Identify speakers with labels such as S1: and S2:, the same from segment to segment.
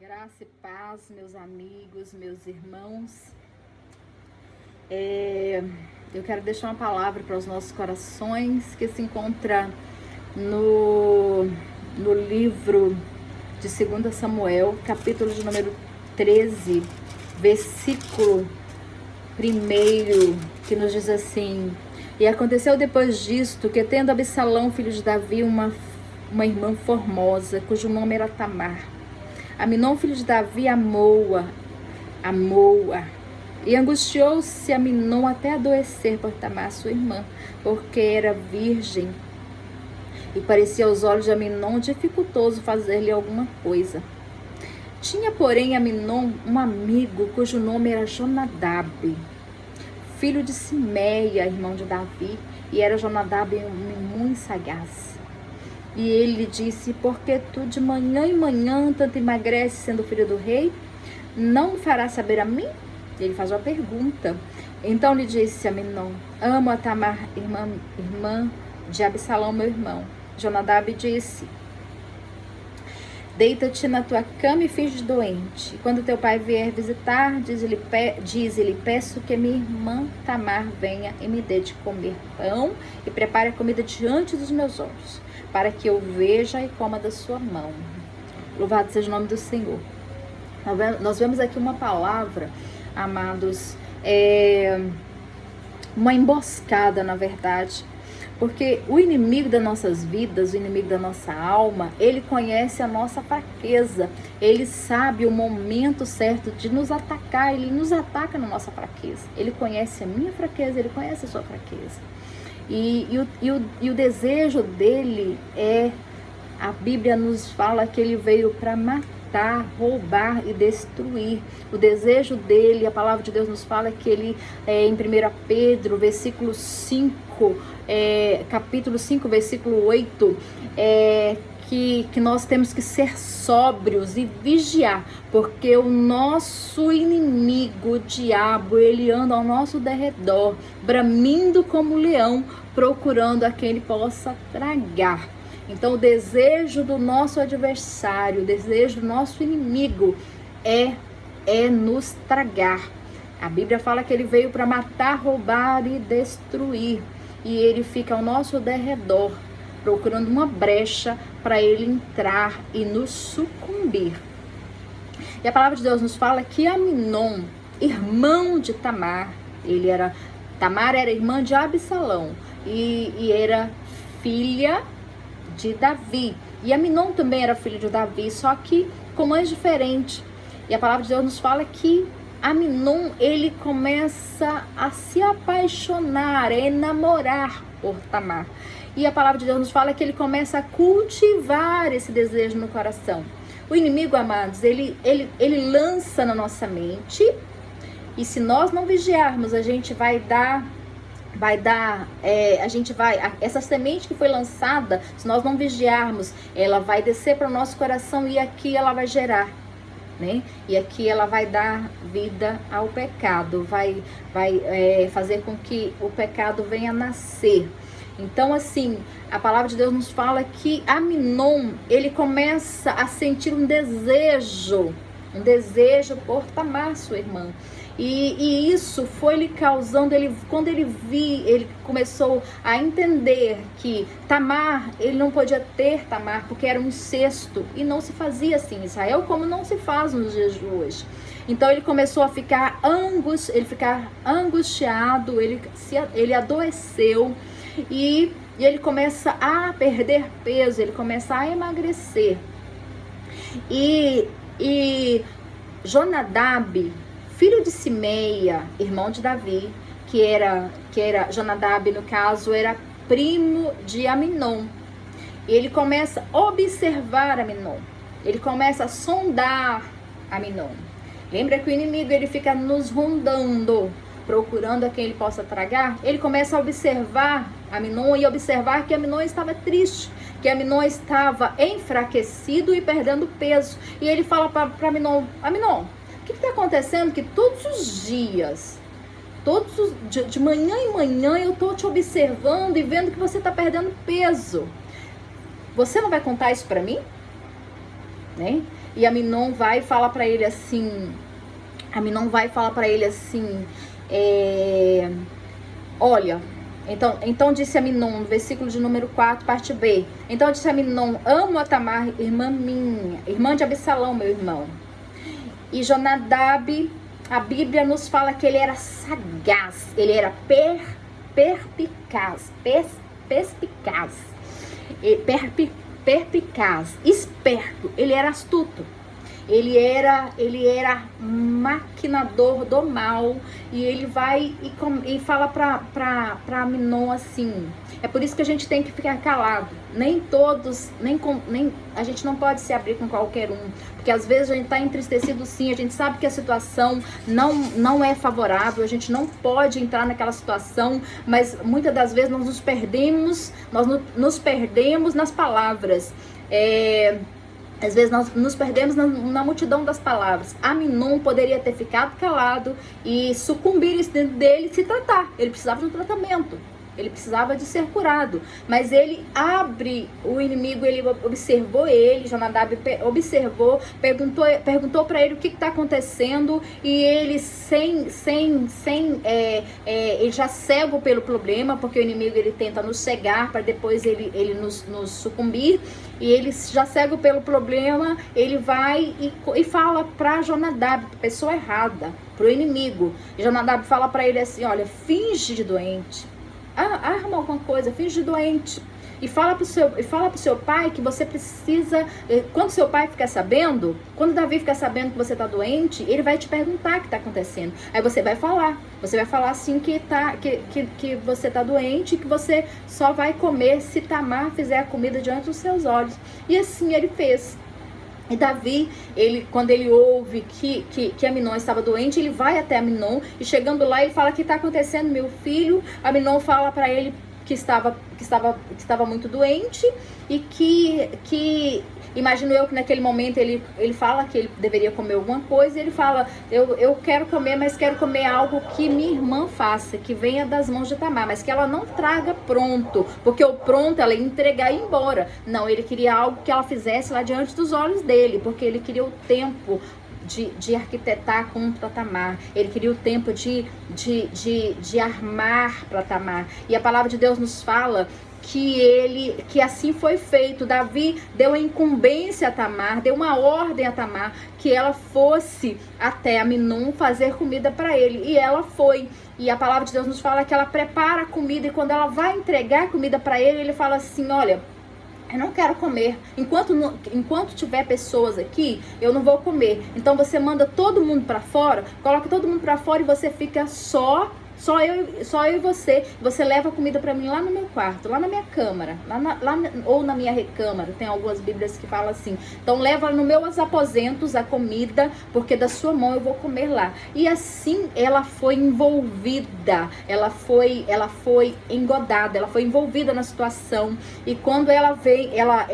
S1: Graça e paz, meus amigos, meus irmãos. Eu quero deixar uma palavra para os nossos corações que se encontra no livro de 2 Samuel, capítulo de número 13, versículo 1, que nos diz assim: E aconteceu depois disto que, tendo Absalão, filho de Davi, uma irmã formosa, cujo nome era Tamar, Aminon, filho de Davi, amou-a, e angustiou-se Aminon até adoecer por Tamar, sua irmã, porque era virgem, e parecia aos olhos de Aminon dificultoso fazer-lhe alguma coisa. Tinha, porém, Aminon um amigo cujo nome era Jonadab, filho de Simeia, irmão de Davi, e era Jonadab um homem muito sagaz. E ele lhe disse: Porque tu de manhã em manhã tanto emagreces, sendo filho do rei? Não me farás saber a mim? Ele faz uma pergunta. Então lhe disse Aminon: Amo a Tamar, irmã de Absalão, meu irmão. Jonadab disse: Deita-te na tua cama e finge doente. Quando teu pai vier visitar, diz-lhe: Peço que minha irmã Tamar venha e me dê de comer pão e prepare a comida diante dos meus olhos, para que eu veja e coma da sua mão. Louvado seja o nome do Senhor. Nós vemos aqui uma palavra, amados, uma emboscada, na verdade, porque o inimigo das nossas vidas, o inimigo da nossa alma, ele conhece a nossa fraqueza, ele sabe o momento certo de nos atacar, ele nos ataca na nossa fraqueza, ele conhece a minha fraqueza, ele conhece a sua fraqueza. E o desejo dele a Bíblia nos fala que ele veio para matar, roubar e destruir. O desejo dele, a palavra de Deus nos fala que ele, em 1 Pedro, versículo 5, capítulo 5, versículo 8, que nós temos que ser sóbrios e vigiar, porque o nosso inimigo, o diabo, ele anda ao nosso derredor, bramindo como leão, procurando a quem ele possa tragar. Então o desejo do nosso adversário, o desejo do nosso inimigo é nos tragar. A Bíblia fala que ele veio para matar, roubar e destruir, e ele fica ao nosso derredor, procurando uma brecha para ele entrar e nos sucumbir. E a palavra de Deus nos fala que Aminon, irmão de Tamar, Tamar era irmã de Absalão e era filha de Davi. E Aminon também era filho de Davi, só que com mães diferentes. E a palavra de Deus nos fala que Aminon, ele começa a se apaixonar, a enamorar por Tamar. E a palavra de Deus nos fala que ele começa a cultivar esse desejo no coração. O inimigo, amados, ele lança na nossa mente, e se nós não vigiarmos, essa semente que foi lançada, se nós não vigiarmos, ela vai descer para o nosso coração e aqui ela vai gerar, né? E aqui ela vai dar vida ao pecado, vai fazer com que o pecado venha nascer. Então, assim, a palavra de Deus nos fala que Aminon, ele começa a sentir um desejo por Tamar, sua irmã. E isso foi lhe causando, quando ele começou a entender que Tamar, ele não podia ter Tamar, porque era um incesto, e não se fazia assim em Israel, como não se faz nos dias de hoje. Então ele começou a ficar angustiado, ele adoeceu, e ele começa a perder peso, ele começa a emagrecer. E Jonadab, filho de Simeia, irmão de Davi, que era Jonadab, no caso, era primo de Aminon. Ele começa a observar Aminon, ele começa a sondar Aminon. Lembra que o inimigo, ele fica nos rondando, procurando a quem ele possa tragar. Ele começa a observar Aminon e observar que Aminon estava triste, que Aminon estava enfraquecido e perdendo peso. E ele fala para Aminon: Aminon, o que está acontecendo? Que todos os dias, de manhã em manhã, eu estou te observando e vendo que você está perdendo peso. Você não vai contar isso para mim? né? E Aminon vai falar para ele assim, olha, então disse Aminon, no versículo de número 4, parte B. Então disse Aminon, amo a Tamar, irmã minha, irmã de Absalão, meu irmão. E Jonadab, a Bíblia nos fala que ele era sagaz, ele era perspicaz, esperto, ele era astuto. Ele era maquinador do mal. E ele vai e fala pra Aminon assim. É por isso que a gente tem que ficar calado. Nem todos, a gente não pode se abrir com qualquer um. Porque às vezes a gente tá entristecido sim. A gente sabe que a situação não é favorável. A gente não pode entrar naquela situação. Mas muitas das vezes nós nos perdemos nas palavras. Às vezes nós nos perdemos na multidão das palavras. Aminon poderia ter ficado calado e sucumbir dentro dele e se tratar. Ele precisava de um tratamento. Ele precisava de ser curado. Mas ele abre o inimigo, ele observou ele, Jonadab observou, perguntou para ele o que está acontecendo. E ele ele já cego pelo problema, porque o inimigo ele tenta nos cegar para depois ele nos sucumbir. E ele já cego pelo problema, ele vai e fala para Jonadab, pessoa errada, para o inimigo. E Jonadab fala para ele assim, olha, finge de doente. Arma alguma coisa, finge de doente. E fala pro seu pai que você precisa. Quando seu pai ficar sabendo, quando Davi ficar sabendo que você tá doente, ele vai te perguntar o que tá acontecendo. Aí você vai falar assim que você tá doente, que você só vai comer se Tamar fizer a comida diante dos seus olhos. E assim ele fez. E Davi, quando ele ouve que Aminon estava doente, ele vai até Aminon e chegando lá ele fala, o que está acontecendo, meu filho? Aminon fala para ele que estava muito doente e que imagino eu que naquele momento ele fala que ele deveria comer alguma coisa, e ele fala, eu quero comer, mas quero comer algo que minha irmã faça, que venha das mãos de Tamar, mas que ela não traga pronto, porque o pronto ela ia entregar e ir embora. Não, ele queria algo que ela fizesse lá diante dos olhos dele, porque ele queria o tempo de arquitetar contra Tamar. Ele queria o tempo de armar para Tamar. E a palavra de Deus nos fala que assim foi feito. Davi deu a incumbência a Tamar, deu uma ordem a Tamar que ela fosse até Aminon fazer comida para ele. E ela foi. E a palavra de Deus nos fala que ela prepara a comida, e quando ela vai entregar a comida para ele, ele fala assim, olha, eu não quero comer. Enquanto tiver pessoas aqui, eu não vou comer. Então você manda todo mundo para fora, coloca todo mundo para fora e você fica só eu e você. Você leva a comida para mim lá no meu quarto, lá na minha câmara, ou na minha recâmara. Tem algumas bíblias que falam assim. Então leva no meus aposentos a comida, porque da sua mão eu vou comer lá. E assim ela foi envolvida, ela foi engodada, ela foi envolvida na situação. E quando ela vem, ela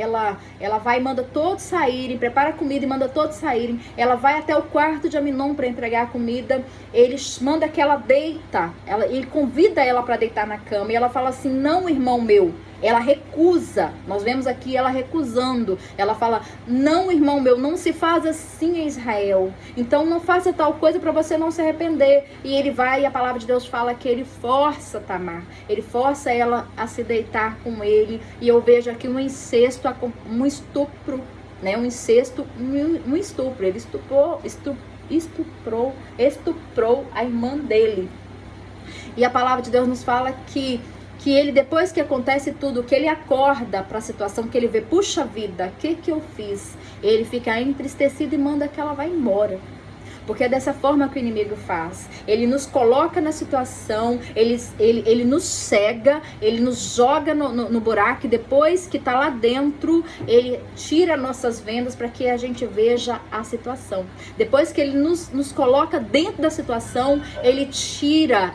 S1: vai e manda todos saírem, prepara a comida e manda todos saírem. Ela vai até o quarto de Aminon para entregar a comida. Ele manda que ela deita. Ele convida ela para deitar na cama e ela fala assim, não, irmão meu. Ela recusa, nós vemos aqui ela recusando. Ela fala, não, irmão meu, não se faz assim em Israel. Então não faça tal coisa para você não se arrepender. E ele vai, e a palavra de Deus fala que ele força Tamar. Ele força ela a se deitar com ele. E eu vejo aqui um incesto, um estupro, né? Um incesto, um estupro. Ele estuprou a irmã dele. E a palavra de Deus nos fala que ele, depois que acontece tudo, que ele acorda para a situação, que ele vê, puxa vida, o que eu fiz? Ele fica entristecido e manda que ela vá embora. Porque é dessa forma que o inimigo faz. Ele nos coloca na situação, ele nos cega, ele nos joga no buraco, e depois que está lá dentro, ele tira nossas vendas para que a gente veja a situação. Depois que ele nos coloca dentro da situação, ele tira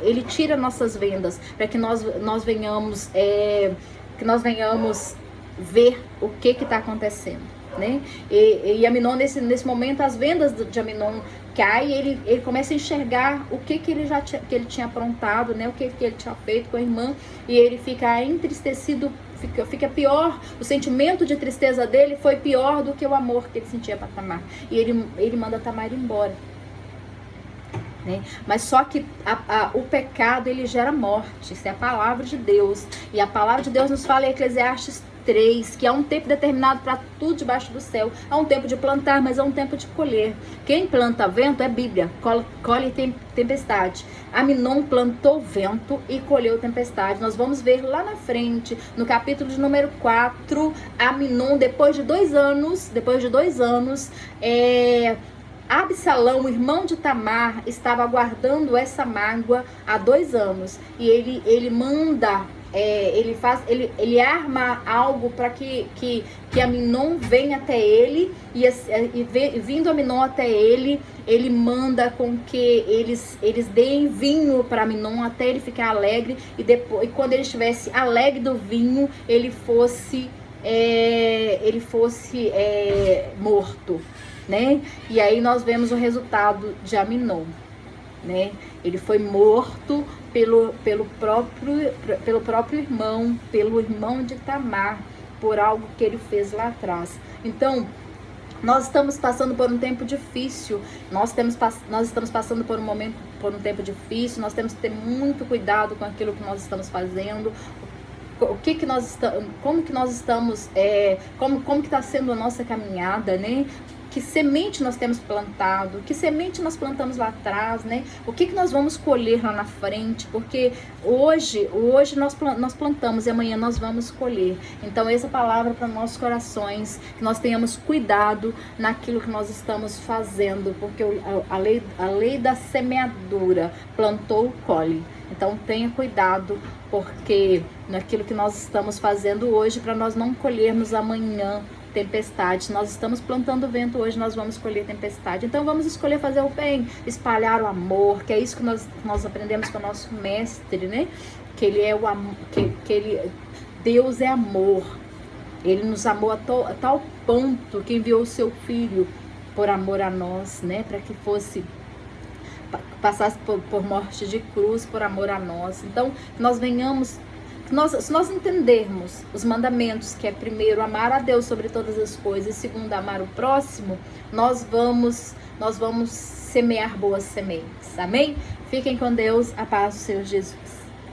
S1: nossas vendas para que nós venhamos ver o que está acontecendo, né? E Aminon, nesse momento, as vendas de Aminon cai, ele começa a enxergar o que ele tinha aprontado, né? O que ele tinha feito com a irmã, e ele fica entristecido fica pior, o sentimento de tristeza dele foi pior do que o amor que ele sentia para Tamar. E ele manda Tamar ir embora. Né? Mas só que o pecado, ele gera morte. Isso é a palavra de Deus. E a palavra de Deus nos fala em Eclesiastes 3, que há um tempo determinado para tudo debaixo do céu. Há um tempo de plantar, mas há um tempo de colher. Quem planta vento é Bíblia, colhe tempestade. Aminon plantou vento e colheu tempestade. Nós vamos ver lá na frente, no capítulo de número 4, Aminon, depois de 2 anos, Absalão, o irmão de Tamar, estava guardando essa mágoa há 2 anos. E ele manda, ele arma algo para que Aminon venha até ele. E vindo Aminon até ele, ele manda com que eles deem vinho para Aminon até ele ficar alegre. E quando ele estivesse alegre do vinho, ele fosse morto. Né? E aí nós vemos o resultado de Aminon, né? Ele foi morto pelo próprio irmão, pelo irmão de Tamar, por algo que ele fez lá atrás. Então, nós estamos passando por um tempo difícil, nós estamos passando por um tempo difícil, nós temos que ter muito cuidado com aquilo que nós estamos fazendo. Como que nós estamos, como que está sendo a nossa caminhada, né? Que semente nós temos plantado, que semente nós plantamos lá atrás, né? O que nós vamos colher lá na frente, porque hoje nós plantamos e amanhã nós vamos colher. Então essa palavra para nossos corações, que nós tenhamos cuidado naquilo que nós estamos fazendo, porque a lei da semeadura, plantou, colhe. Então tenha cuidado, porque naquilo que nós estamos fazendo hoje, para nós não colhermos amanhã tempestade. Nós estamos plantando vento hoje, nós vamos colher tempestade. Então vamos escolher fazer o bem, espalhar o amor, que é isso que nós aprendemos com o nosso mestre, né? Que ele é o amor, Deus é amor. Ele nos amou a tal ponto que enviou o seu filho por amor a nós, né? Para que passasse por morte de cruz por amor a nós. Então nós venhamos, se nós entendermos os mandamentos, que é primeiro amar a Deus sobre todas as coisas, e segundo amar o próximo, nós vamos semear boas sementes. Amém? Fiquem com Deus, a paz do Senhor Jesus.